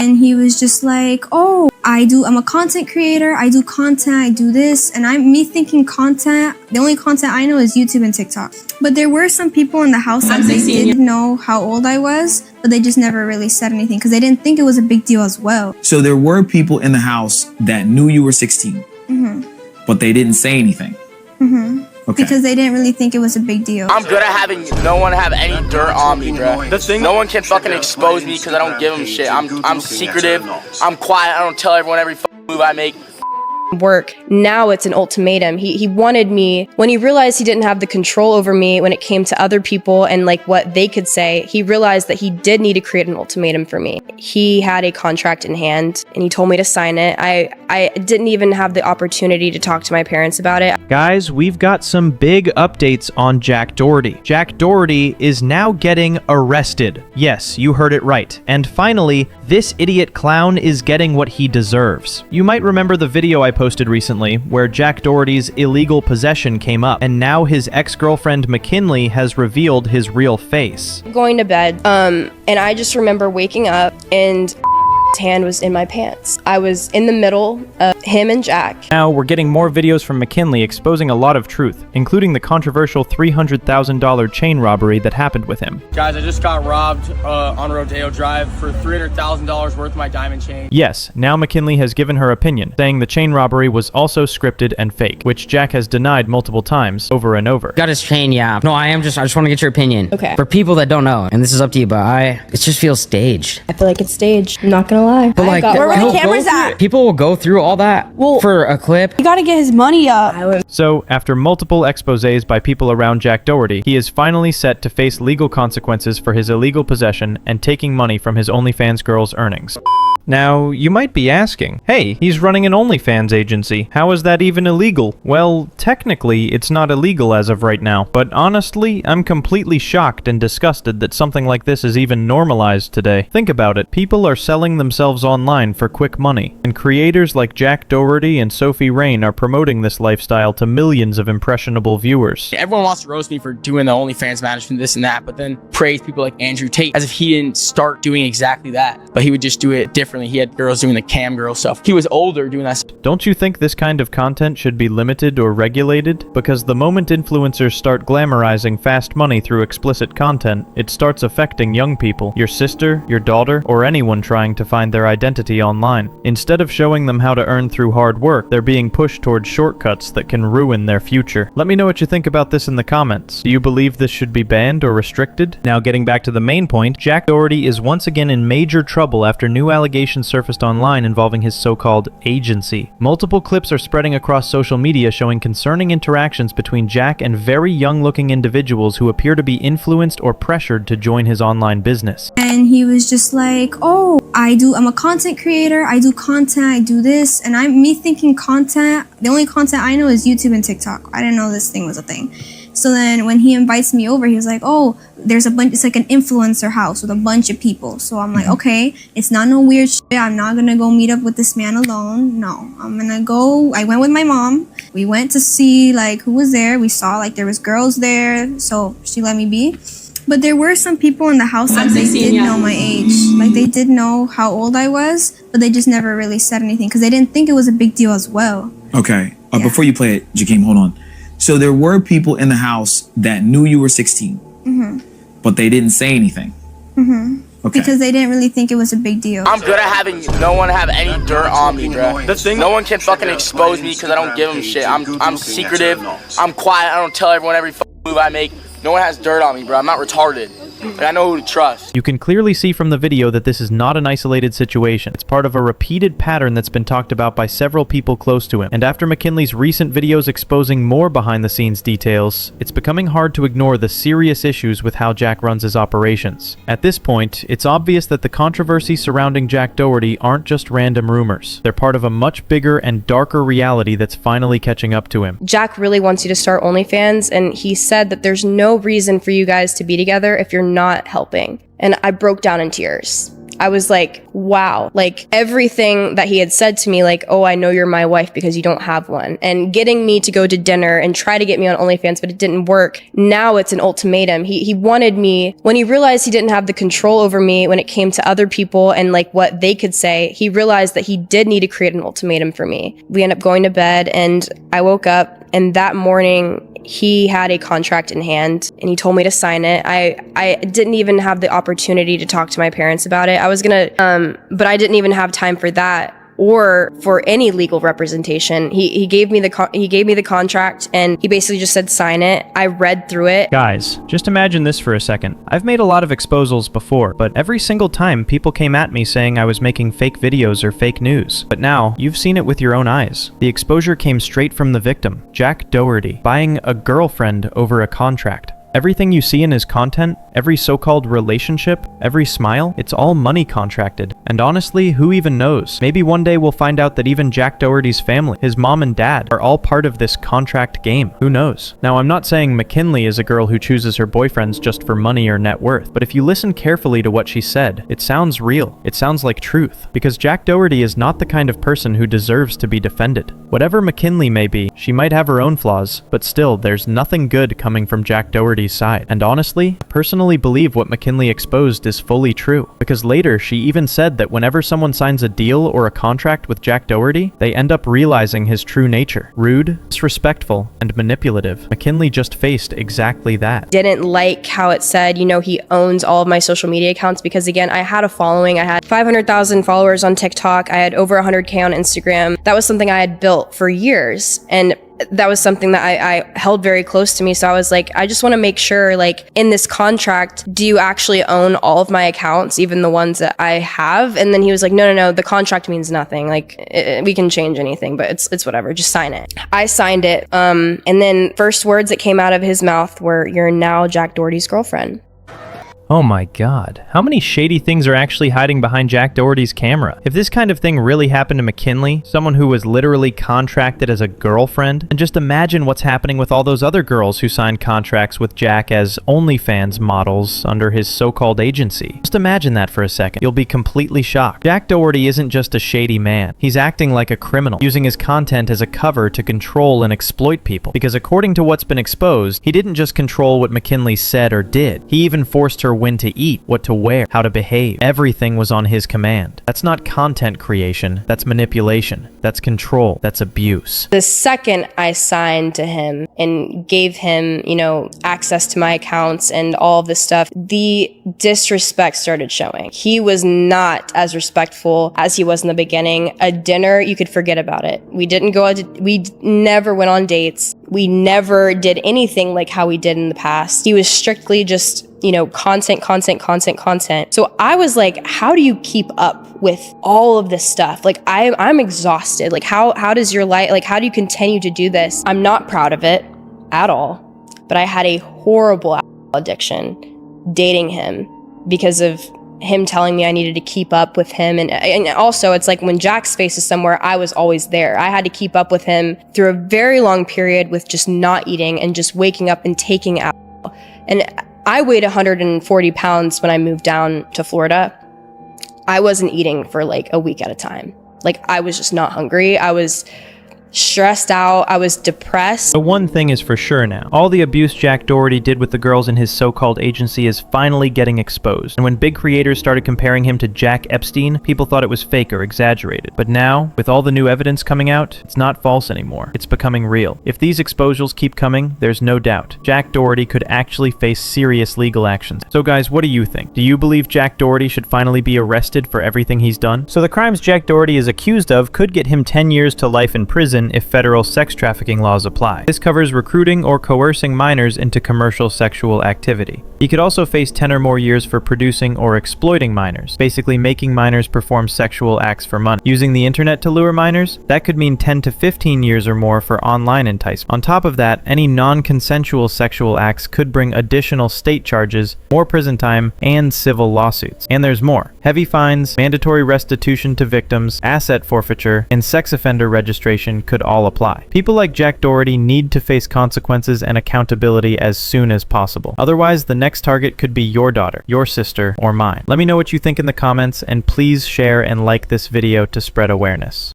And he was just like, oh, I'm a content creator, I do content, I do this, and me thinking content, the only content I know is YouTube and TikTok. But there were some people in the house that they did know how old I was, but they just never really said anything because they didn't think it was a big deal as well. So there were people in the house that knew you were 16, but they didn't say anything. Okay. Because they didn't really think it was a big deal. I'm good at having no one have any dirt on me, bro. No one can fucking expose me because I don't give them shit. I'm secretive. I'm quiet. I don't tell everyone every move I make. Work. Now it's an ultimatum. He wanted me, when he realized he didn't have the control over me when it came to other people and like what they could say, he realized that he did need to create an ultimatum for me. He had a contract in hand and he told me to sign it. I didn't even have the opportunity to talk to my parents about it. Guys, we've got some big updates on Jack Doherty. Jack Doherty is now getting arrested. Yes, you heard it right. And finally, this idiot clown is getting what he deserves. You might remember the video I posted recently where Jack Doherty's illegal possession came up, and now his ex-girlfriend McKinley has revealed his real face. Going to bed, and I just remember waking up and hand was in my pants. I was in the middle of him and Jack. Now we're getting more videos from McKinley exposing a lot of truth, including the controversial $300,000 chain robbery that happened with him. Guys, I just got robbed on Rodeo Drive for $300,000 worth of my diamond chain. Yes, now McKinley has given her opinion, saying the chain robbery was also scripted and fake, which Jack has denied multiple times over and over. Got his chain, yeah. No, I just want to get your opinion. Okay. For people that don't know, and this is up to you, but it just feels staged. I feel like it's staged. I'm not gonna lie. But like, where were the cameras at? People will go through all that for a clip. You gotta get his money up. So, after multiple exposés by people around Jack Doherty, he is finally set to face legal consequences for his illegal possession and taking money from his OnlyFans girls' earnings. Now, you might be asking, hey, he's running an OnlyFans agency. How is that even illegal? Well, technically, it's not illegal as of right now, but honestly, I'm completely shocked and disgusted that something like this is even normalized today. Think about it. People are selling themselves online for quick money, and creators like Jack Doherty and Sophie Rain are promoting this lifestyle to millions of impressionable viewers. Everyone wants to roast me for doing the OnlyFans management, this and that, but then praise people like Andrew Tate as if he didn't start doing exactly that, but he would just do it differently. He had girls doing the cam girl stuff. He was older doing that. Don't you think this kind of content should be limited or regulated? Because the moment influencers start glamorizing fast money through explicit content, it starts affecting young people, your sister, your daughter, or anyone trying to find their identity online. Instead of showing them how to earn through hard work, they're being pushed towards shortcuts that can ruin their future. Let me know what you think about this in the comments. Do you believe this should be banned or restricted? Now getting back to the main point, Jack Doherty is once again in major trouble after new allegations surfaced online involving his so-called agency. Multiple clips are spreading across social media showing concerning interactions between Jack and very young-looking individuals who appear to be influenced or pressured to join his online business. And he was just like, oh, I'm a content creator, I do content, I do this, and me thinking content, the only content I know is YouTube and TikTok. I didn't know this thing was a thing. So then when he invites me over, he was like, oh, there's a bunch, it's like an influencer house with a bunch of people. So I'm like, okay, it's not no weird shit. I'm not gonna go meet up with this man alone. No, I'm gonna go. I went with my mom. We went to see like who was there. We saw like there was girls there. So she let me be. But there were some people in the house that they did know my age. Like they did know how old I was, but they just never really said anything because they didn't think it was a big deal as well. Okay, before you play it, Jakeem, hold on. So there were people in the house that knew you were 16, but they didn't say anything. Okay. Because they didn't really think it was a big deal. I'm good at having no one have any dirt on me, bro. No one can fucking expose me because I don't give them shit. I'm secretive. I'm quiet. I don't tell everyone every move I make. No one has dirt on me, bro. I'm not retarded. Like, I know who to trust. You can clearly see from the video that this is not an isolated situation. It's part of a repeated pattern that's been talked about by several people close to him. And after McKinley's recent videos exposing more behind-the-scenes details, it's becoming hard to ignore the serious issues with how Jack runs his operations. At this point, it's obvious that the controversies surrounding Jack Doherty aren't just random rumors. They're part of a much bigger and darker reality that's finally catching up to him. Jack really wants you to start OnlyFans, and he said that there's no reason for you guys to be together if you're not helping. And I broke down in tears. I was like, wow, like everything that he had said to me, like, oh, I know you're my wife because you don't have one. And getting me to go to dinner and try to get me on OnlyFans, but it didn't work. Now it's an ultimatum. He wanted me, when he realized he didn't have the control over me when it came to other people and like what they could say, he realized that he did need to create an ultimatum for me. We ended up going to bed and I woke up, and that morning he had a contract in hand and he told me to sign it. I didn't even have the opportunity to talk to my parents about it. I was gonna, but I didn't even have time for that or for any legal representation. He gave me the contract and he basically just said sign it. I read through it. Guys, just imagine this for a second. I've made a lot of exposals before, but every single time people came at me saying I was making fake videos or fake news. But now, you've seen it with your own eyes. The exposure came straight from the victim, Jack Doherty, buying a girlfriend over a contract. Everything you see in his content, every so-called relationship, every smile, it's all money contracted. And honestly, who even knows? Maybe one day we'll find out that even Jack Doherty's family, his mom and dad, are all part of this contract game. Who knows? Now, I'm not saying McKinley is a girl who chooses her boyfriends just for money or net worth, but if you listen carefully to what she said, it sounds real. It sounds like truth. Because Jack Doherty is not the kind of person who deserves to be defended. Whatever McKinley may be, she might have her own flaws, but still, there's nothing good coming from Jack Doherty's side. And honestly, I personally believe what McKinley exposed is fully true, because later she even said that whenever someone signs a deal or a contract with Jack Doherty, they end up realizing his true nature. Rude, disrespectful, and manipulative. McKinley just faced exactly that. Didn't like how it said, you know, he owns all of my social media accounts, because again, I had a following. I had 500,000 followers on TikTok. I had over 100K on Instagram. That was something I had built for years. And that was something that I held very close to me. So I was like, I just want to make sure, like, in this contract, do you actually own all of my accounts, even the ones that I have? And then he was like, no, the contract means nothing. Like, we can change anything, but it's whatever. Just sign it. I signed it. And then first words that came out of his mouth were, "You're now Jack Doherty's girlfriend." Oh my god, how many shady things are actually hiding behind Jack Doherty's camera? If this kind of thing really happened to McKinley, someone who was literally contracted as a girlfriend, and just imagine what's happening with all those other girls who signed contracts with Jack as OnlyFans models under his so-called agency. Just imagine that for a second. You'll be completely shocked. Jack Doherty isn't just a shady man. He's acting like a criminal, using his content as a cover to control and exploit people. Because according to what's been exposed, he didn't just control what McKinley said or did. He even forced her when to eat, what to wear, how to behave. Everything was on his command. That's not content creation. That's manipulation. That's control. That's abuse. The second I signed to him and gave him, you know, access to my accounts and all of this stuff, the disrespect started showing. He was not as respectful as he was in the beginning. A dinner, you could forget about it. We didn't go out we never went on dates. We never did anything like how we did in the past. He was strictly just, you know, content. So I was like, how do you keep up with all of this stuff? Like, I'm exhausted. Like, how does your life, like, how do you continue to do this? I'm not proud of it at all, but I had a horrible addiction dating him because of him telling me I needed to keep up with him. And also, it's like when Jack's face is somewhere, I was always there. I had to keep up with him through a very long period with just not eating and just waking up and taking alcohol. And I weighed 140 pounds when I moved down to Florida. I wasn't eating for like a week at a time. Like, I was just not hungry. I was stressed out. I was depressed. But one thing is for sure now. All the abuse Jack Doherty did with the girls in his so-called agency is finally getting exposed. And when big creators started comparing him to Jack Epstein, people thought it was fake or exaggerated. But now, with all the new evidence coming out, it's not false anymore. It's becoming real. If these exposures keep coming, there's no doubt Jack Doherty could actually face serious legal actions. So guys, what do you think? Do you believe Jack Doherty should finally be arrested for everything he's done? So the crimes Jack Doherty is accused of could get him 10 years to life in prison if federal sex trafficking laws apply. This covers recruiting or coercing minors into commercial sexual activity. He could also face 10 or more years for producing or exploiting minors, basically making minors perform sexual acts for money. Using the internet to lure minors, that could mean 10 to 15 years or more for online enticement. On top of that, any non-consensual sexual acts could bring additional state charges, more prison time, and civil lawsuits. And there's more. Heavy fines, mandatory restitution to victims, asset forfeiture, and sex offender registration could all apply. People like Jack Doherty need to face consequences and accountability as soon as possible. Otherwise, the next target could be your daughter, your sister, or mine. Let me know what you think in the comments, and please share and like this video to spread awareness.